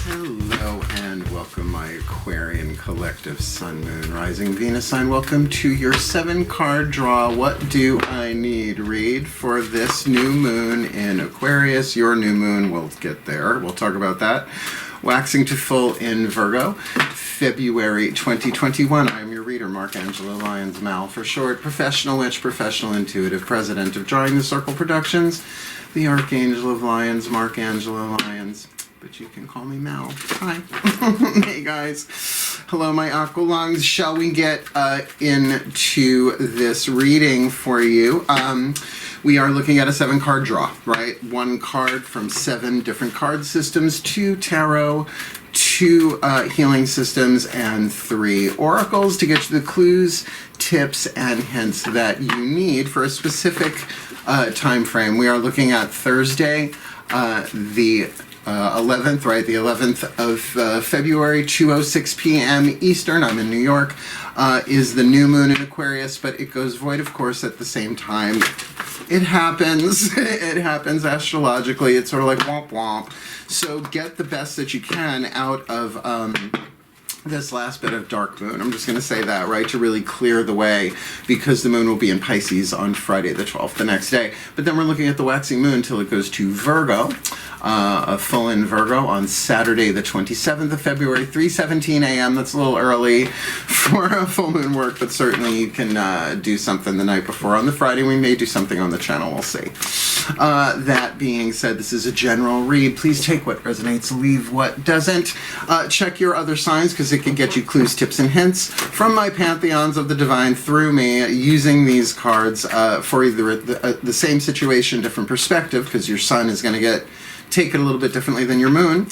Hello and welcome, my Aquarian collective Sun, Moon, Rising, Venus sign. Welcome to your 7-card draw. What do I need read for this new moon in Aquarius? Your new moon, we'll get there. We'll talk about that. Waxing to full in Virgo, February 2021. I'm your reader, Angelo, Lyons, Mal for short. Professional witch, professional intuitive, president of DrawingTheCircle Productions, the Archangel of Lyons, Angelo Lyons. But you can call me Mal. Hi. Hey guys. Hello, my aqua lungs. Shall we get into this reading for you? We are looking at a 7-card draw, right? 1 card from 7 different card systems, 2 tarot, 2 healing systems, and 3 oracles to get you the clues, tips, and hints that you need for a specific time frame. We are looking at Thursday, the 11th, right? The 11th of February, 2:06 p.m. Eastern. I'm in New York. Is the new moon in Aquarius, but it goes void, of course, at the same time. It happens. It happens astrologically. It's sort of like womp womp. So get the best that you can out of this last bit of dark moon. I'm just going to say that, right, to really clear the way, because the moon will be in Pisces on Friday the 12th, the next day. But then we're looking at the waxing moon until it goes to Virgo, a full in Virgo on Saturday the 27th of February, 3:17 a.m. That's a little early for a full moon work, but certainly you can do something the night before. On the Friday, we may do something on the channel. We'll see. That being said, this is a general read. Please take what resonates, leave what doesn't. Check your other signs, because it can get you clues, tips, and hints from my pantheons of the divine through me, using these cards for either the same situation, different perspective, because your sun is going to take it a little bit differently than your moon,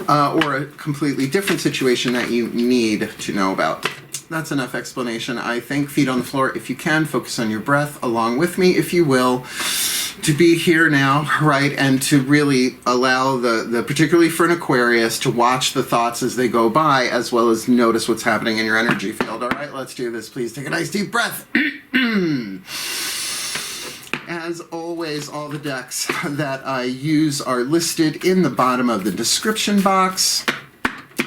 or a completely different situation that you need to know about. That's enough explanation, I think. Feet on the floor if you can. Focus on your breath along with me, if you will, to be here now, right, and to really allow the particularly for an Aquarius, to watch the thoughts as they go by, as well as notice what's happening in your energy field. All right, let's do this. Please take a nice deep breath. As always, all the decks that I use are listed in the bottom of the description box.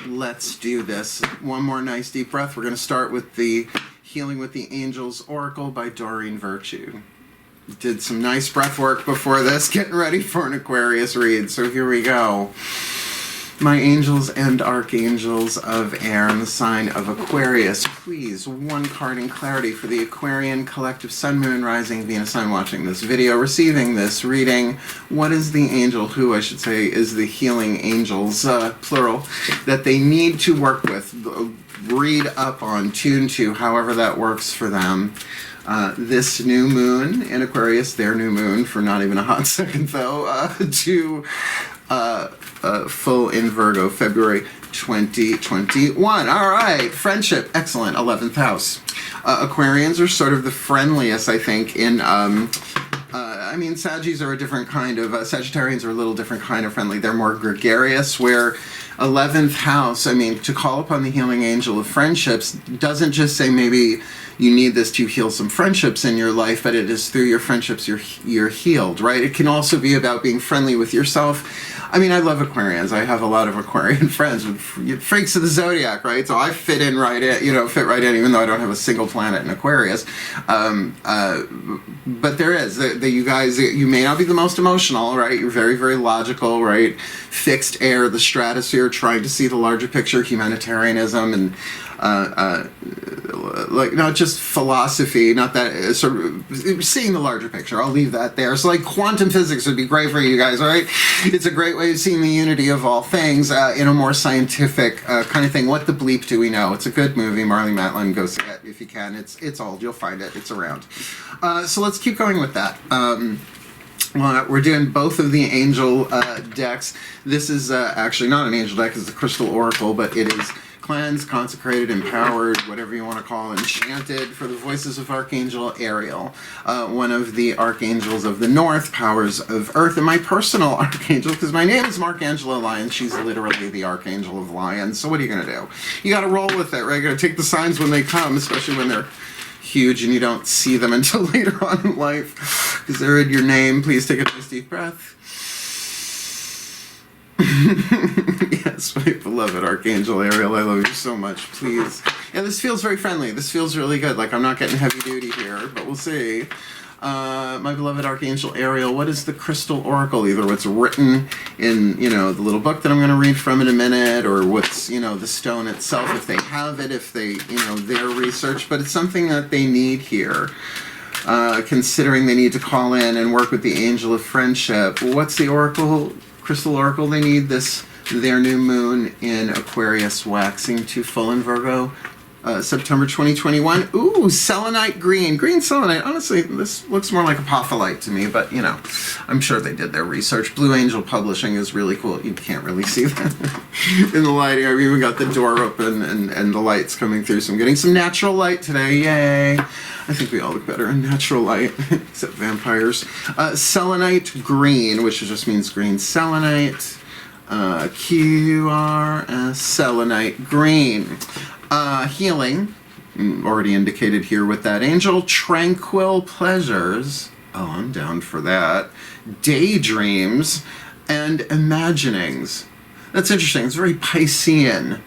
Let's do this. One more nice deep breath. We're going to start with the Healing with the Angels Oracle by Doreen Virtue. Did some nice breath work before this, getting ready for an Aquarius read. So here we go. My angels and archangels of air in the sign of Aquarius, please, 1 card in clarity for the Aquarian collective Sun, Moon, Rising, Venus sign watching this video, receiving this reading. What is the angel, who I should say is the healing angels, plural, that they need to work with, read up on, tune to, however that works for them. This new moon in Aquarius, their new moon for not even a hot second though, to full in Virgo, February 2021. All right, friendship, excellent, 11th house. Aquarians are sort of the friendliest, I think, in, I mean, Saggies are a different kind of, Sagittarians are a little different kind of friendly. They're more gregarious, where 11th house, I mean, to call upon the healing angel of friendships doesn't just say maybe you need this to heal some friendships in your life, but it is through your friendships you're healed, right? It can also be about being friendly with yourself. I mean, I love Aquarians. I have a lot of Aquarian friends with freaks of the zodiac, right? So I fit right in, even though I don't have a single planet in Aquarius. But there is, you guys, you may not be the most emotional, right? You're very, very logical, right? Fixed air, the stratosphere, trying to see the larger picture, humanitarianism, and like not just philosophy, not that sort of seeing the larger picture. I'll leave that there. So like quantum physics would be great for you guys, all right? It's a great way of seeing the unity of all things in a more scientific kind of thing. What the bleep do we know? It's a good movie. Marley Matlin, go see it if you can. It's old. You'll find it. It's around. So let's keep going with that. Well, we're doing both of the angel decks. This is actually not an angel deck. It's a crystal oracle, but it is cleansed, consecrated, empowered, whatever you want to call it, enchanted, for the voices of Archangel Ariel, one of the archangels of the north, powers of earth, and my personal archangel, because my name is Angelo Lyons. She's literally the Archangel of Lyons. So what are you going to do? You got to roll with it, right? You got to take the signs when they come, especially when they're huge and you don't see them until later on in life, because they're in your name. Please take a nice deep breath. Yes, my beloved Archangel Ariel, I love you so much. Please. Yeah, this feels very friendly. This feels really good. Like I'm not getting heavy duty here, but we'll see. My beloved Archangel Ariel, what is the crystal oracle? Either what's written in, you know, the little book that I'm going to read from in a minute, or what's, you know, the stone itself, if they have it, if they, you know, their research, but it's something that they need here. Considering they need to call in and work with the angel of friendship. What's the oracle, crystal oracle they need? Their new moon in Aquarius waxing to full in Virgo. September 2021. Ooh, selenite green. Green selenite. Honestly, this looks more like apophyllite to me, but, you know, I'm sure they did their research. Blue Angel Publishing is really cool. You can't really see that in the lighting. I've even got the door open and the light's coming through, so I'm getting some natural light today. Yay. I think we all look better in natural light, except vampires. Selenite green, which just means green selenite. QRS selenite green. Healing, already indicated here with that angel. Tranquil pleasures, oh, I'm down for that. Daydreams and imaginings. That's interesting. It's very Piscean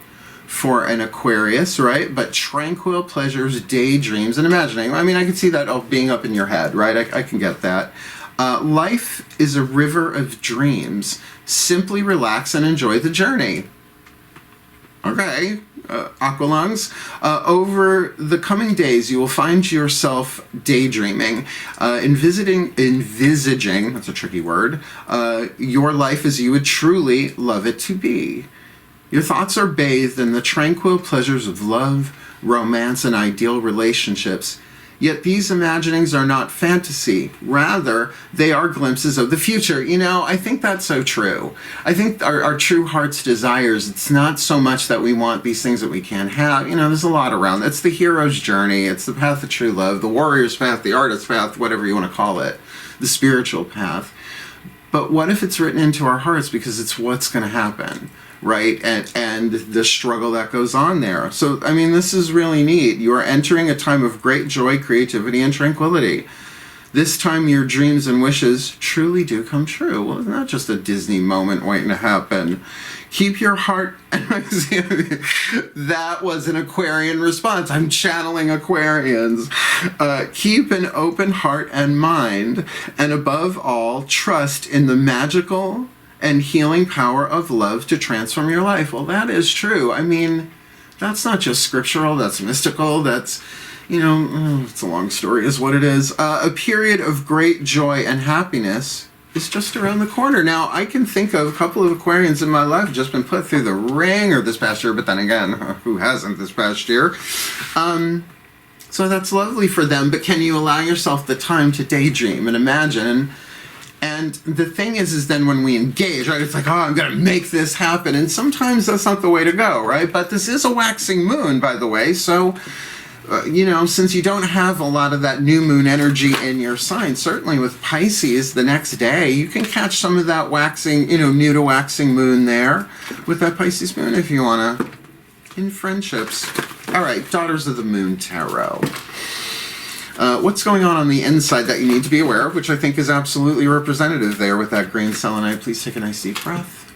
for an Aquarius, right? But tranquil pleasures, daydreams, and imagining. I mean, I can see that all being up in your head, right? I can get that. Life is a river of dreams. Simply relax and enjoy the journey. Okay, Aqualungs. Over the coming days, you will find yourself daydreaming, envisaging, that's a tricky word, your life as you would truly love it to be. Your thoughts are bathed in the tranquil pleasures of love, romance, and ideal relationships. Yet these imaginings are not fantasy. Rather, they are glimpses of the future. You know, I think that's so true. I think our true heart's desires, it's not so much that we want these things that we can't have. You know, there's a lot around. It's the hero's journey. It's the path of true love, the warrior's path, the artist's path, whatever you want to call it, the spiritual path. But what if it's written into our hearts because it's what's going to happen? Right? And the struggle that goes on there. So, I mean, this is really neat. You are entering a time of great joy, creativity, and tranquility. This time your dreams and wishes truly do come true. Well, it's not just a Disney moment waiting to happen. Keep your heart... That was an Aquarian response. I'm channeling Aquarians. Keep an open heart and mind, and above all, trust in the magical and healing power of love to transform your life. Well, that is true. I mean, that's not just scriptural, that's mystical, that's, you know, it's a long story is what it is. A period of great joy and happiness is just around the corner. Now, I can think of a couple of Aquarians in my life just been put through the ringer this past year, but then again, who hasn't this past year? So that's lovely for them, but can you allow yourself the time to daydream and imagine? And the thing is then when we engage, right, it's like, oh, I'm going to make this happen. And sometimes that's not the way to go, right? But this is a waxing moon, by the way. So, you know, since you don't have a lot of that new moon energy in your sign, certainly with Pisces the next day, you can catch some of that waxing, you know, new to waxing moon there with that Pisces moon if you want to, in friendships. All right, Daughters of the Moon Tarot. What's going on the inside that you need to be aware of, which I think is absolutely representative there with that green selenite. Please take a nice deep breath.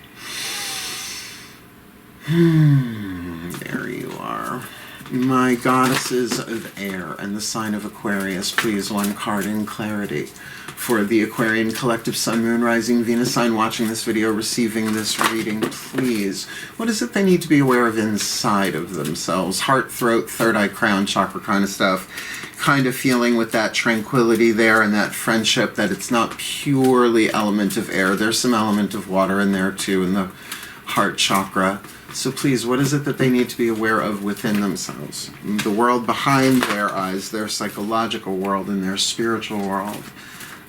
There you are. My goddesses of air and the sign of Aquarius, please, one card in clarity for the Aquarian collective Sun, Moon, Rising, Venus sign watching this video, receiving this reading, please. What is it they need to be aware of inside of themselves? Heart, throat, third eye, crown, chakra kind of stuff. Kind of feeling with that tranquility there and that friendship that it's not purely element of air. There's some element of water in there too in the heart chakra. So please, what is it that they need to be aware of within themselves? The world behind their eyes, their psychological world and their spiritual world.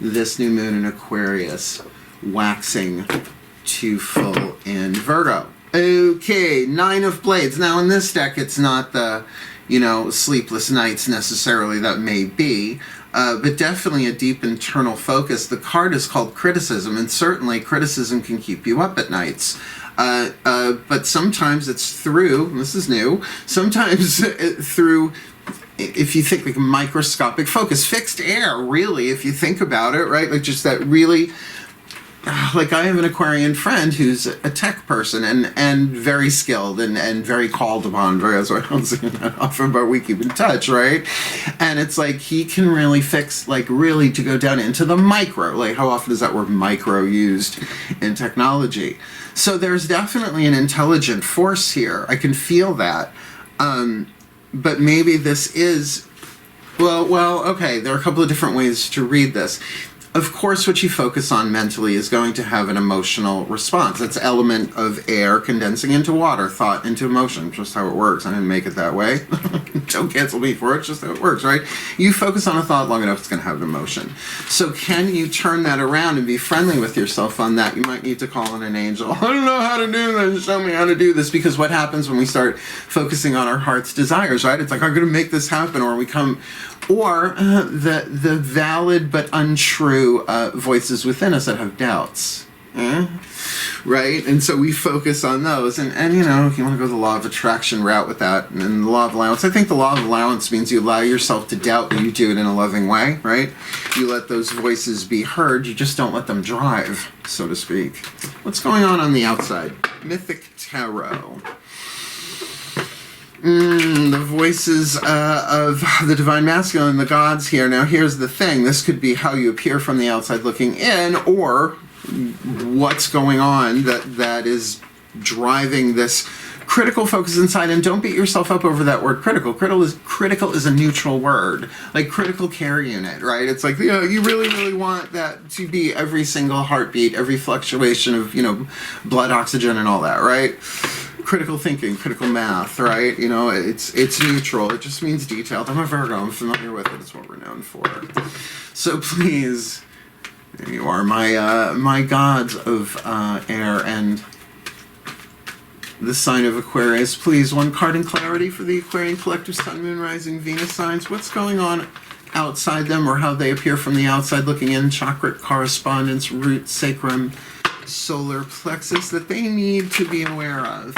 This new moon in Aquarius, waxing to full in Virgo. Okay, Nine of Blades. Now in this deck, it's not the, you know, sleepless nights necessarily, that may be, but definitely a deep internal focus. The card is called criticism, and certainly criticism can keep you up at nights. But sometimes it's through, this is new, sometimes through, if you think like microscopic focus, fixed air, really, if you think about it, right? Like just that really like I have an Aquarian friend who's a tech person and very skilled and very called upon. That's why I don't say that often, but we keep in touch, right? And it's like he can really fix, like really to go down into the micro. Like how often is that word micro used in technology? So there's definitely an intelligent force here. I can feel that. But maybe this is, well, okay, there are a couple of different ways to read this. Of course, what you focus on mentally is going to have an emotional response. That's element of air condensing into water, thought into emotion, just how it works. I didn't make it that way. Don't cancel me for it, it's just how it works, right? You focus on a thought long enough, it's going to have emotion. So can you turn that around and be friendly with yourself on that? You might need to call in an angel. I don't know how to do this, show me how to do this. Because what happens when we start focusing on our heart's desires, right? It's like, I'm going to make this happen, or we come... Or the valid but untrue voices within us that have doubts, right? And so we focus on those. And you know, if you want to go the law of attraction route with that, and the law of allowance, I think the law of allowance means you allow yourself to doubt, but you do it in a loving way, right? You let those voices be heard, you just don't let them drive, so to speak. What's going on the outside? Mythic Tarot. The voices of the divine masculine, the gods here. Now here's the thing. This could be how you appear from the outside looking in, or what's going on that is driving this critical focus inside. And don't beat yourself up over that word critical. Critical is a neutral word. Like critical care unit, right? It's like, you know, you really want that to be every single heartbeat, every fluctuation of, you know, blood oxygen and all that, right? Critical thinking, critical math, right? You know, it's neutral. It just means detailed. I'm a Virgo. I'm familiar with it. It's what we're known for. So please, there you are, my gods of air and the sign of Aquarius. Please, one card in clarity for the Aquarian collective Sun, Moon, Rising, Venus signs. What's going on outside them, or how they appear from the outside looking in? Chakra correspondence, root, sacrum, solar plexus that they need to be aware of.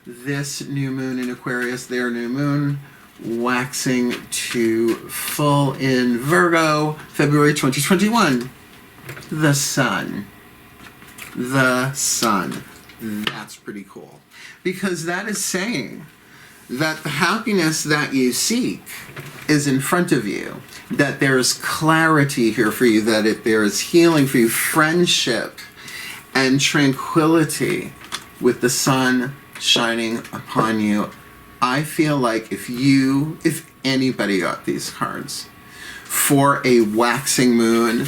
This new moon in Aquarius, their new moon, waxing to full in Virgo, February 2021. The sun. The sun. That's pretty cool. Because that is saying that the happiness that you seek is in front of you. That there's clarity here for you. That there is healing for you. Friendship and tranquility with the sun shining upon you. I feel like if anybody got these cards for a waxing moon,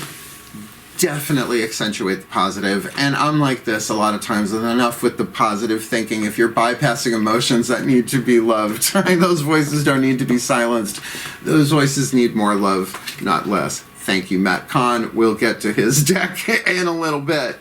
definitely accentuate the positive. And I'm like this a lot of times, and enough with the positive thinking. If you're bypassing emotions that need to be loved, right? Those voices don't need to be silenced. Those voices need more love, not less. Thank you, Matt Kahn. We'll get to his deck in a little bit.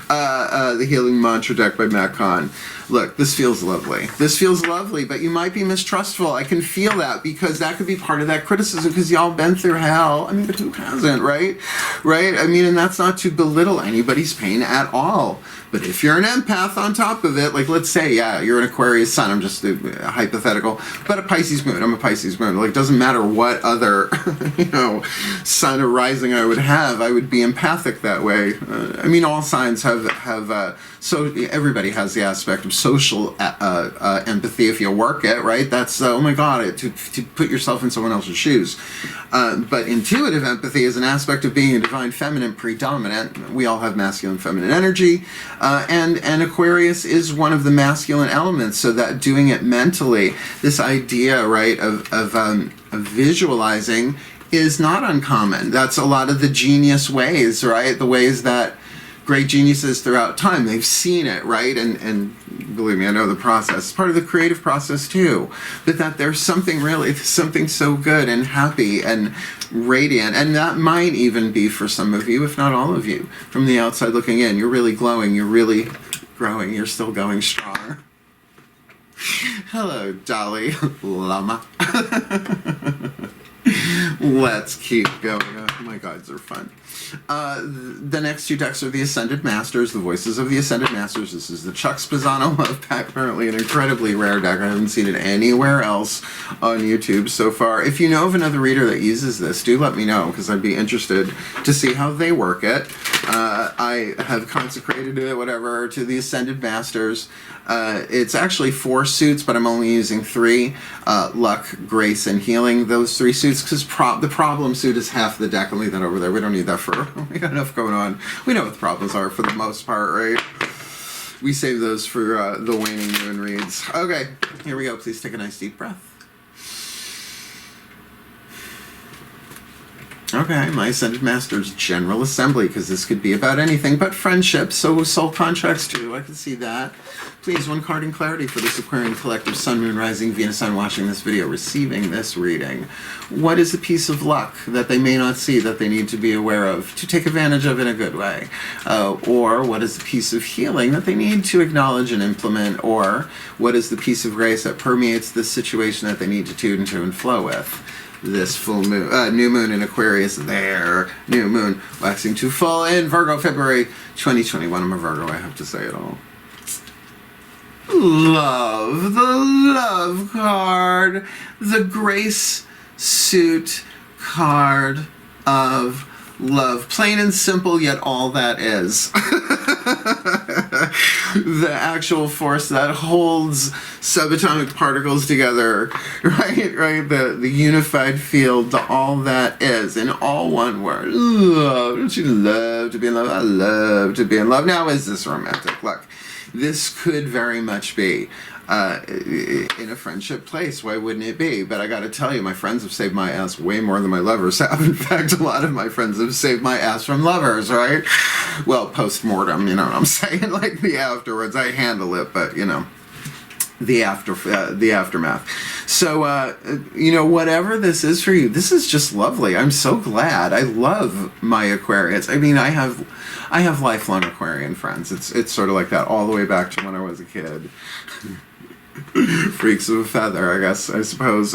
The Healing Mantra deck by Matt Kahn. Look, this feels lovely. This feels lovely, but you might be mistrustful. I can feel that, because that could be part of that criticism, because y'all been through hell. I mean, but who hasn't, right? Right? I mean, and that's not to belittle anybody's pain at all. But if you're an empath on top of it, like let's say, yeah, you're an Aquarius sun, I'm just hypothetical, but a Pisces moon, I'm a Pisces moon. Like, doesn't matter what other, you know, sun or rising I would have, I would be empathic that way. I mean, all signs have so everybody has the aspect of social empathy if you work it, right? That's, oh my God, to put yourself in someone else's shoes. But intuitive empathy is an aspect of being a divine feminine predominant. We all have masculine feminine energy. And Aquarius is one of the masculine elements, so that doing it mentally, this idea, right, of visualizing is not uncommon. That's a lot of the genius ways, right? The ways that great geniuses throughout time, they've seen it, right? And believe me, I know the process. It's part of the creative process too. But that there's something really, something so good and happy and radiant. And that might even be for some of you, if not all of you, from the outside looking in. You're really glowing. You're really growing. You're still going strong. Hello, Dalai Lama. Let's keep going. Oh, my guides are fun. The next two decks are the Ascended Masters, the Voices of the Ascended Masters. This is the Chuck Spezzano Love Pack, apparently an incredibly rare deck. I haven't seen it anywhere else on YouTube so far. If you know of another reader that uses this, do let me know, because I'd be interested to see how they work it. I have consecrated it, whatever, to the Ascended Masters. It's actually 4 suits, but I'm only using 3. Luck, Grace, and Healing. Those 3 suits, because the problem suit is half the deck. I'll leave that over there. We don't need that for... We got enough going on. We know what the problems are for the most part, right? We save those for the waning moon reads. Okay, here we go. Please take a nice deep breath. Okay, my Ascended Masters General Assembly, because this could be about anything but friendship, so soul contracts too, I can see that. Please, 1 card in clarity for this Aquarian collective, Sun, Moon, Rising, Venus sign watching this video, receiving this reading. What is a piece of luck that they may not see that they need to be aware of to take advantage of in a good way? Or what is the piece of healing that they need to acknowledge and implement? Or what is the piece of grace that permeates this situation that they need to tune into and flow with? This full moon, new moon in Aquarius there, new moon waxing to full in Virgo, February 2021. I'm a Virgo, I have to say it all. Love, the love card, the grace suit card of love. Plain and simple, yet all that is. The actual force that holds subatomic particles together, right? The unified field, all that is, in all one word. Love. Don't you love to be in love? I love to be in love. Now, is this romantic? Look, this could very much be in a friendship place. Why wouldn't it be? But I gotta tell you, my friends have saved my ass way more than my lovers have. In fact, a lot of my friends have saved my ass from lovers, right? Well, post-mortem, you know what I'm saying? Like the afterwards, I handle it, but you know, the aftermath. So, you know, whatever this is for you, this is just lovely. I'm so glad. I love my Aquarius. I mean, I have lifelong Aquarian friends. It's sort of like that all the way back to when I was a kid. Freaks of a feather, I suppose.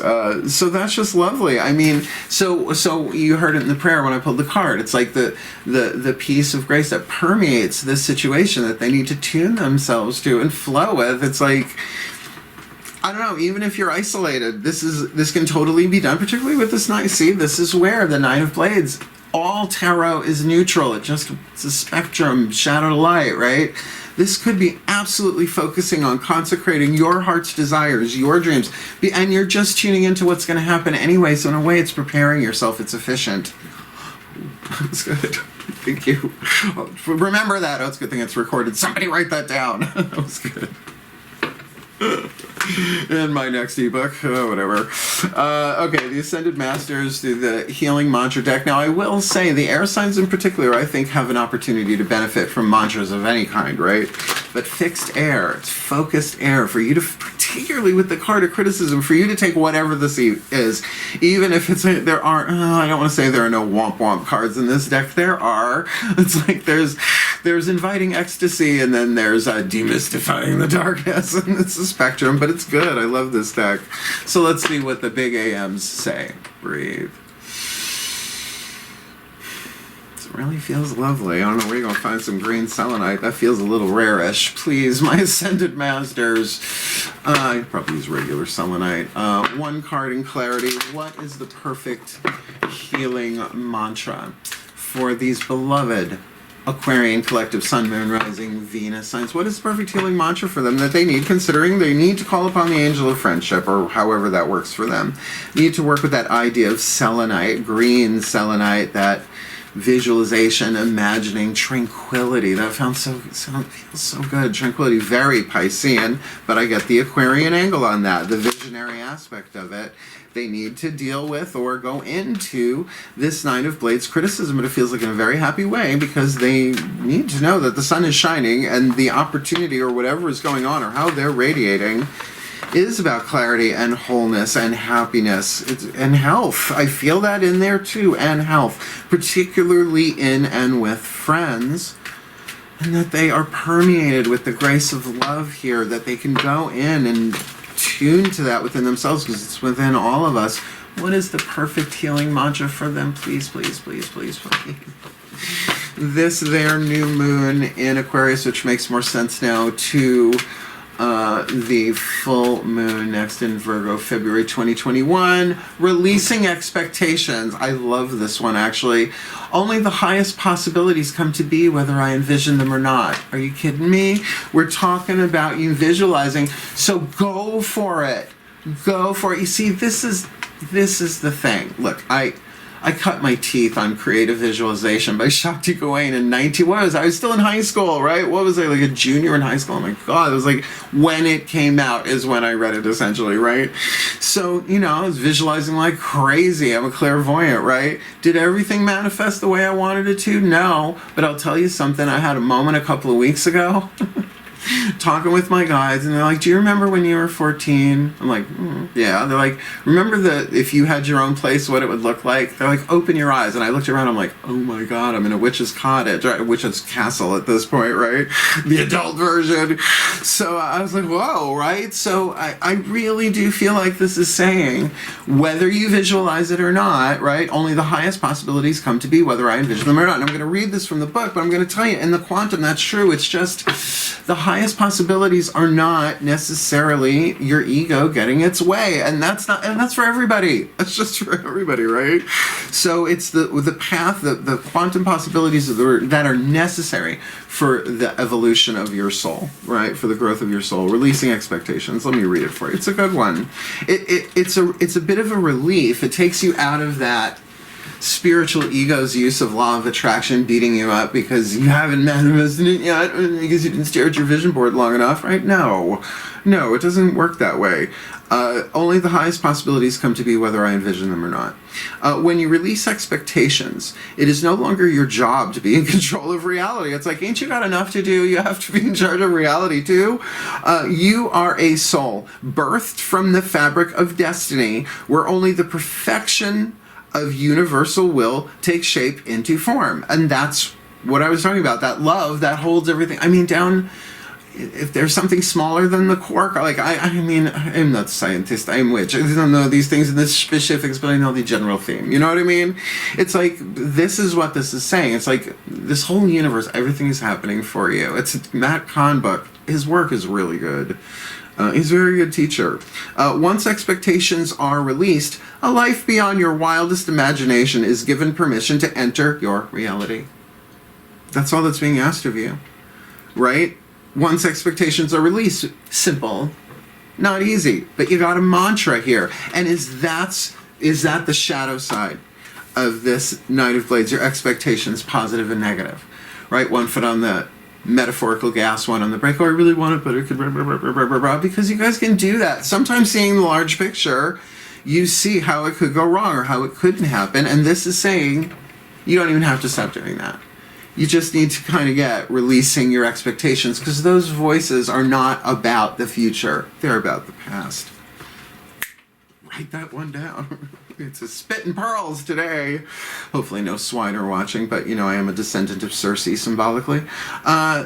So that's just lovely. I mean, so you heard it in the prayer when I pulled the card. It's like the piece of grace that permeates this situation that they need to tune themselves to and flow with. It's like, I don't know, even if you're isolated, this can totally be done, particularly with this Knight. See, this is where the Knight of Blades, all tarot is neutral. It's a spectrum, shadow to light, right? This could be absolutely focusing on consecrating your heart's desires, your dreams, and you're just tuning into what's going to happen anyway, so in a way it's preparing yourself, it's efficient. That's good. Thank you. Remember that. Oh, it's a good thing it's recorded. Somebody write that down. That was good. In my next ebook, whatever. Okay, the Ascended Masters do the Healing Mantra deck. Now, I will say the air signs in particular, I think, have an opportunity to benefit from mantras of any kind, right? But fixed air, it's focused air for you to, particularly with the card of criticism, for you to take whatever this is, even if it's there aren't. I don't want to say there are no womp womp cards in this deck. There are. It's like there's inviting ecstasy, and then there's demystifying the darkness, and it's a spectrum, but it's good. I love this deck. So let's see what the big AMs say. Breathe. It really feels lovely. I don't know where you're going to find some green selenite. That feels a little rarish. Please, my Ascended Masters. I probably use regular selenite. 1 card in clarity. What is the perfect healing mantra for these beloved Aquarian collective Sun, Moon, Rising, Venus signs? What is the perfect healing mantra for them that they need, considering they need to call upon the angel of friendship, or however that works for them? Need to work with that idea of selenite, green selenite, that visualization, imagining tranquility. That feels so good. Tranquility, very Piscean, but I get the Aquarian angle on that, the visionary aspect of it. They need to deal with or go into this Nine of Blades criticism, but it feels like in a very happy way, because they need to know that the sun is shining and the opportunity or whatever is going on or how they're radiating is about clarity and wholeness and happiness and health. I feel that in there too, and health, particularly in and with friends, and that they are permeated with the grace of love here, that they can go in and tune to that within themselves, because it's within all of us. What is the perfect healing mantra for them? Please, please, please, please, please. their new moon in Aquarius, which makes more sense now, to the full moon next in Virgo, February 2021. Releasing expectations. I love this one, actually. Only the highest possibilities come to be, whether I envision them or not. Are you kidding me? We're talking about you visualizing. So go for it. Go for it. You see, this is the thing. Look, I cut my teeth on creative visualization by Shakti Gawain in I was still in high school, right? What was I, like a junior in high school? Oh my God, it was like when it came out is when I read it, essentially, right? So, you know, I was visualizing like crazy. I'm a clairvoyant, right? Did everything manifest the way I wanted it to? No, but I'll tell you something. I had a moment a couple of weeks ago talking with my guys, and they're like, do you remember when you were 14? I'm like, yeah. They're like, remember if you had your own place, what it would look like? They're like, open your eyes. And I looked around, I'm like, oh my God, I'm in a witch's cottage, right? A witch's castle at this point, right? The adult version. So I was like, whoa, right? So I really do feel like this is saying, whether you visualize it or not, right? Only the highest possibilities come to be, whether I envision them or not. And I'm going to read this from the book, but I'm going to tell you, in the quantum, that's true. It's just the highest possibilities are not necessarily your ego getting its way, and that's for everybody. That's just for everybody, right? So it's the path, the quantum possibilities that are necessary for the evolution of your soul, right? For the growth of your soul. Releasing expectations. Let me read it for you. It's a good one. It's a bit of a relief. It takes you out of that spiritual ego's use of law of attraction beating you up because you haven't manifested it yet, because you didn't stare at your vision board long enough, right? No, it doesn't work that way. Only the highest possibilities come to be, whether I envision them or not. When you release expectations, it is no longer your job to be in control of reality. It's like, ain't you got enough to do? You have to be in charge of reality too. You are a soul birthed from the fabric of destiny, where only the perfection of universal will takes shape into form. And that's what I was talking about, that love that holds everything. I mean, down, if there's something smaller than the quark, like, I mean, I'm not a scientist, I'm witch. I don't know these things in the specifics, but I know the general theme. You know what I mean? It's like, this is what this is saying. It's like, this whole universe, everything is happening for you. It's Matt Kahn book. His work is really good. He's a very good teacher. Once expectations are released, a life beyond your wildest imagination is given permission to enter your reality. That's all that's being asked of you, right? Once expectations are released, simple, not easy, but you got a mantra here. And is that the shadow side of this Knight of Blades? Your expectations, positive and negative, right? One foot on the metaphorical gas, one on the brake. Oh, I really want it, but it could because you guys can do that. Sometimes seeing the large picture, you see how it could go wrong or how it couldn't happen. And this is saying you don't even have to stop doing that. You just need to kind of get releasing your expectations, because those voices are not about the future. They're about the past. Write that one down. It's a spitting pearls today. Hopefully no swine are watching, but you know, I am a descendant of Circe symbolically.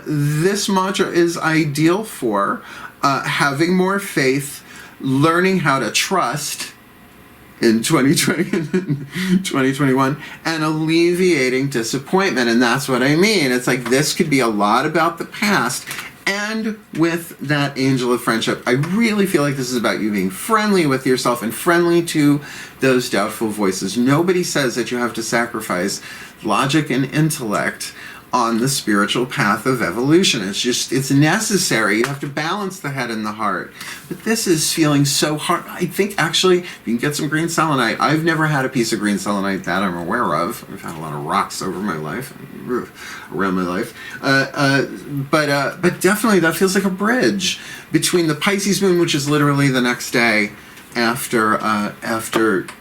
This mantra is ideal for having more faith, learning how to trust in 2020 and 2021, and alleviating disappointment. And that's what I mean. It's like, this could be a lot about the past. And with that angel of friendship, I really feel like this is about you being friendly with yourself and friendly to those doubtful voices. Nobody says that you have to sacrifice logic and intellect on the spiritual path of evolution. It's necessary. You have to balance the head and the heart. But this is feeling so hard. I think actually you can get some green selenite. I've never had a piece of green selenite that I'm aware of. I've had a lot of rocks over my life, around my life. But definitely that feels like a bridge between the Pisces moon, which is literally the next day after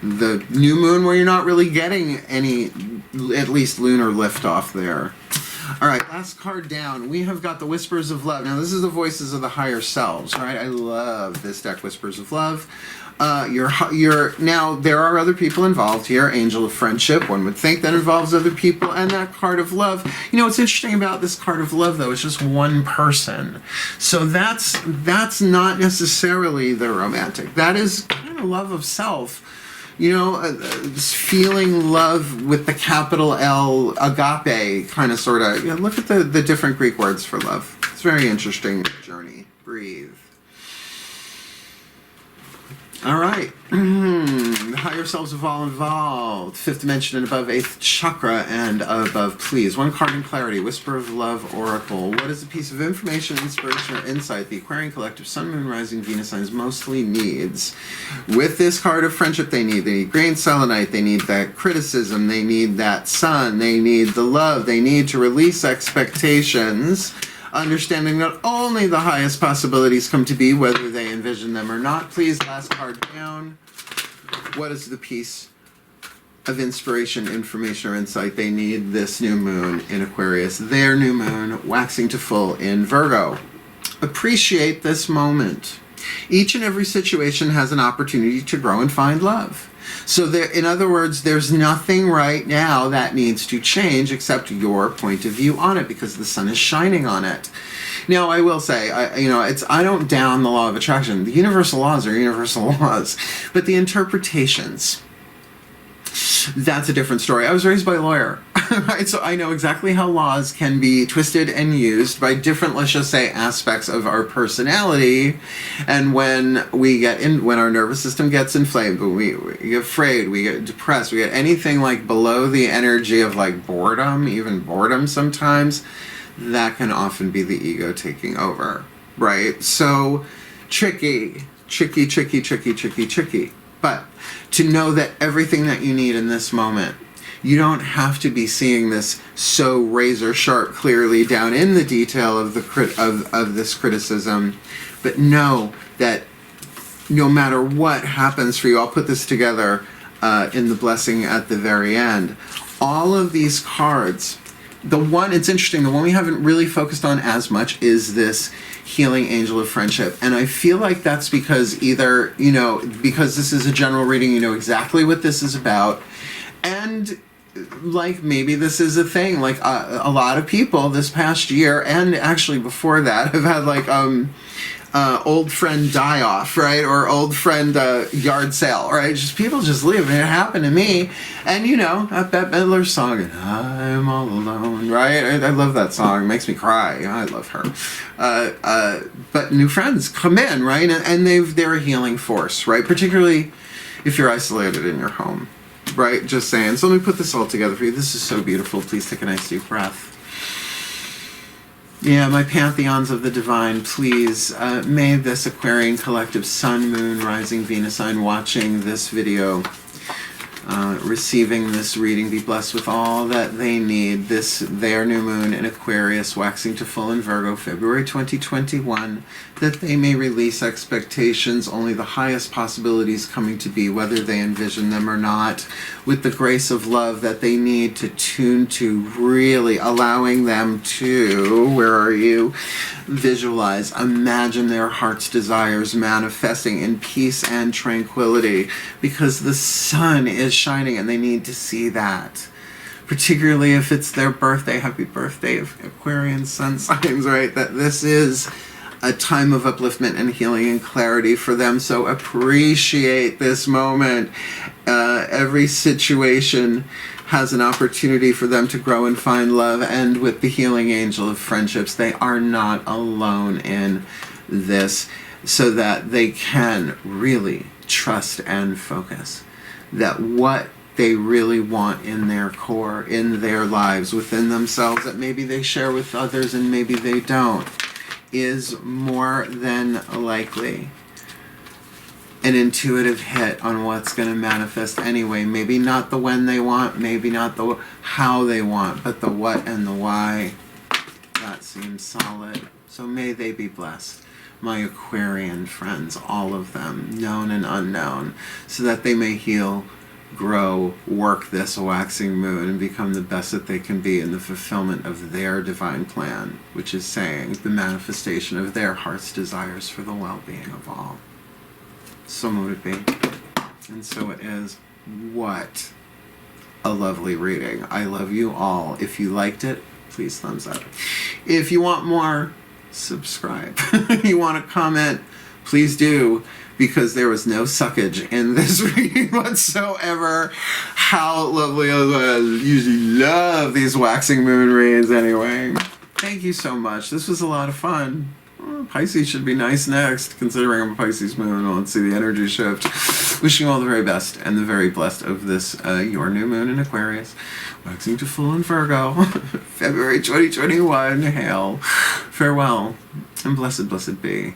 the new moon, where you're not really getting any, at least lunar liftoff there. All right, last card down. We have got the Whispers of Love. Now, this is the voices of the higher selves, right? I love this deck, Whispers of Love. Now, there are other people involved here. Angel of Friendship, one would think that involves other people, and that card of love. You know, what's interesting about this card of love, though, it's just one person. So that's not necessarily the romantic. That is kind of love of self. this feeling love with the capital L, agape, kind of, sort of. Look at the different Greek words for love. It's a very interesting journey. Breathe. All right. The higher selves of all involved. Fifth dimension and above, eighth chakra and above, please. One card in clarity. Whisper of Love Oracle. What is a piece of information, inspiration, or insight the Aquarian collective Sun, Moon, Rising, Venus signs mostly needs? With this card of friendship, they need grain selenite. They need that criticism. They need that sun. They need the love. They need to release expectations. Understanding that only the highest possibilities come to be, whether they envision them or not. Please, last card down. What is the piece of inspiration, information, or insight they need this new moon in Aquarius? Their new moon, waxing to full in Virgo. Appreciate this moment. Each and every situation has an opportunity to grow and find love. So there, in other words, there's nothing right now that needs to change except your point of view on it, because the sun is shining on it. Now, I will say, I don't down the law of attraction. The universal laws are universal laws, but the interpretations, that's a different story. I was raised by a lawyer, right? So I know exactly how laws can be twisted and used by different, let's just say, aspects of our personality. And when our nervous system gets inflamed, we get afraid, we get depressed, we get anything like below the energy of like boredom, even boredom sometimes, that can often be the ego taking over, right? So tricky. But to know that everything that you need in this moment, you don't have to be seeing this so razor sharp clearly down in the detail of this criticism, but know that no matter what happens for you, I'll put this together in the blessing at the very end. All of these cards, it's interesting, the one we haven't really focused on as much is this healing angel of friendship. And I feel like that's because because this is a general reading, you know exactly what this is about. And like maybe this is a thing, like a lot of people this past year, and actually before that, have had like old friend die off, right? Or old friend yard sale, right? Just people just leave. And it happened to me. And that Bette Midler song, and I'm all alone, right? I love that song. It makes me cry. I love her. But new friends come in, right? And they're a healing force, right? Particularly if you're isolated in your home, right? Just saying. So let me put this all together for you. This is so beautiful. Please take a nice deep breath. Yeah, my pantheons of the divine, please, may this Aquarian collective Sun, Moon, Rising, Venus sign watching this video, receiving this reading, be blessed with all that they need. Their new moon in Aquarius, waxing to full in Virgo, February 2021, that they may release expectations, only the highest possibilities coming to be, whether they envision them or not, with the grace of love that they need to tune to, really allowing them to, visualize, imagine their heart's desires manifesting in peace and tranquility, because the sun is shining and they need to see that. Particularly if it's their birthday, happy birthday of Aquarian sun signs, right? That this is a time of upliftment and healing and clarity for them. So appreciate this moment. Every situation has an opportunity for them to grow and find love. And with the healing angel of friendships, they are not alone in this, so that they can really trust and focus that what they really want in their core, in their lives, within themselves, that maybe they share with others and maybe they don't, is more than likely an intuitive hit on what's going to manifest anyway. Maybe not the when they want, maybe not the how they want, but the what and the why. That seems solid. So may they be blessed, my Aquarian friends, all of them, known and unknown, so that they may heal, grow, work this waxing moon, and become the best that they can be in the fulfillment of their divine plan, which is saying the manifestation of their heart's desires for the well-being of all. So mote it be, and so it is. What a lovely reading. I love you all. If you liked it, please thumbs up. If you want more, subscribe. You want to comment, please do, because there was no suckage in this reading whatsoever. How lovely it was. I usually love these waxing moon reads anyway. Thank you so much. This was a lot of fun. Pisces should be nice next, considering I'm a Pisces moon. Let's see the energy shift. Wishing you all the very best and the very blessed of this, your new moon in Aquarius. Waxing to full in Virgo. February 2021. Hail. Farewell. And blessed, blessed be.